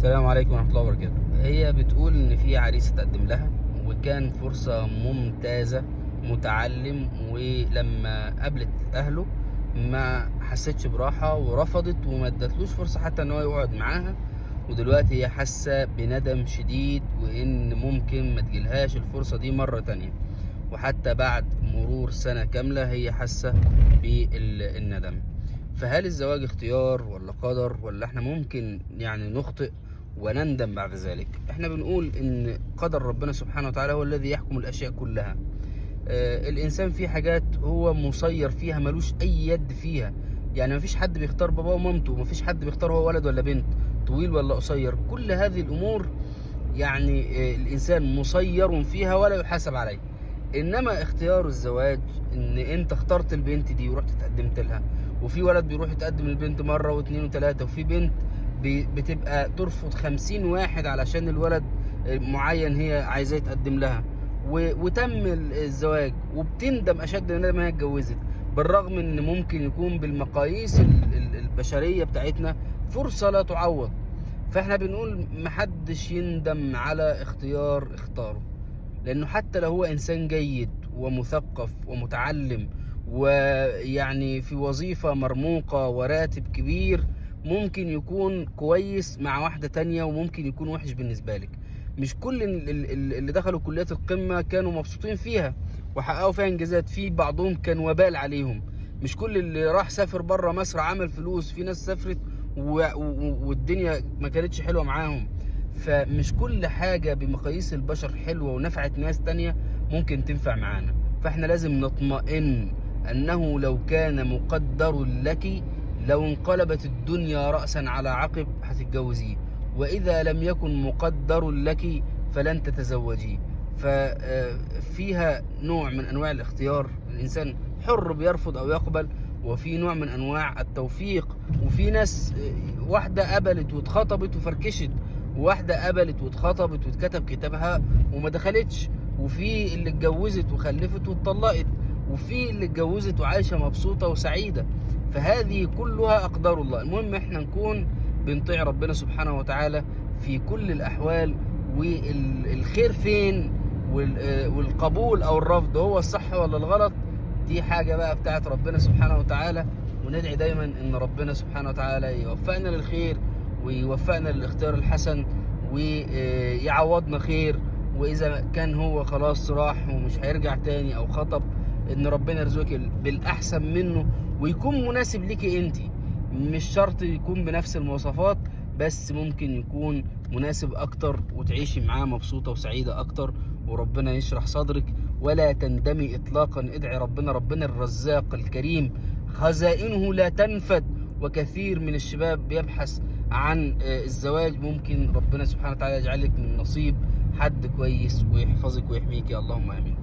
السلام عليكم ورحمة الله وبركاته. هي بتقول إن في عريس اتقدم لها وكان فرصة ممتازة، متعلم، ولما قابلت أهله ما حستش براحة ورفضت وما ادتلوش فرصة حتى إن هو يقعد معاها. ودلوقتي هي حاسة بندم شديد وإن ممكن ما تجيلهاش الفرصة دي مرة تانية، وحتى بعد مرور سنة كاملة هي حاسة بالندم. فهل الزواج اختيار ولا قدر، ولا احنا ممكن نخطئ ونندم بعد ذلك؟ احنا بنقول ان قدر ربنا سبحانه وتعالى هو الذي يحكم الاشياء كلها. الانسان في حاجات هو مسير فيها، ملوش اي يد فيها. يعني مفيش حد بيختار باباه ومامته، مفيش حد بيختار هو ولد ولا بنت، طويل ولا قصير. كل هذه الامور الانسان مسير فيها ولا يحاسب عليه. انما اختيار الزواج ان انت اخترت البنت دي ورحت اتقدمت لها. وفي ولد بيروح يتقدم للبنت مرة واثنين وثلاثة، وفي بنت بتبقى ترفض 50 واحد علشان الولد معين هي عايزاه يتقدم لها، وتم الزواج وبتندم اشد من ما هي اتجوزت، بالرغم ان ممكن يكون بالمقاييس البشرية بتاعتنا فرصة لا تعوض. فاحنا بنقول محدش يندم على اختيار اختاره، لانه حتى لو هو انسان جيد ومثقف ومتعلم في وظيفة مرموقة وراتب كبير، ممكن يكون كويس مع واحدة تانية وممكن يكون وحش بالنسبة لك. مش كل اللي دخلوا كليات القمة كانوا مبسوطين فيها وحققوا فيها انجازات، في بعضهم كان وبال عليهم. مش كل اللي راح سافر بره مصر عمل فلوس، في ناس سافرت والدنيا ما كانتش حلوة معاهم. فمش كل حاجة بمقاييس البشر حلوة ونفعت ناس تانية ممكن تنفع معانا. فاحنا لازم نطمئن أنه لو كان مقدر لك لو انقلبت الدنيا رأسا على عقب هتتجوزيه، وإذا لم يكن مقدر لك فلن تتزوجيه. ففيها نوع من أنواع الاختيار، الإنسان حر بيرفض أو يقبل، وفي نوع من أنواع التوفيق. وفي ناس واحدة قبلت واتخطبت وفركشت، وواحدة قبلت واتخطبت واتكتب كتابها وما دخلتش، وفي اللي اتجوزت وخلفت واتطلقت، وفي اللي اتجوزت وعايشة مبسوطة وسعيدة. فهذه كلها أقدار الله. المهم احنا نكون بنطيع ربنا سبحانه وتعالى في كل الأحوال، والخير فين والقبول أو الرفض هو الصح ولا الغلط، دي حاجة بقى بتاعت ربنا سبحانه وتعالى. وندعي دايما ان ربنا سبحانه وتعالى يوفقنا للخير ويوفقنا للاختيار الحسن ويعوضنا خير. واذا كان هو خلاص راح ومش هيرجع تاني او خطب، ان ربنا يرزقك بالاحسن منه ويكون مناسب ليكي انتي. مش شرط يكون بنفس المواصفات، بس ممكن يكون مناسب اكتر وتعيشي معاه مبسوطة وسعيدة اكتر، وربنا يشرح صدرك. ولا تندمي اطلاقا، ادعي ربنا الرزاق الكريم خزائنه لا تنفد. وكثير من الشباب بيبحث عن الزواج، ممكن ربنا سبحانه وتعالى يجعلك من نصيب حد كويس ويحفظك ويحميك، اللهم امين.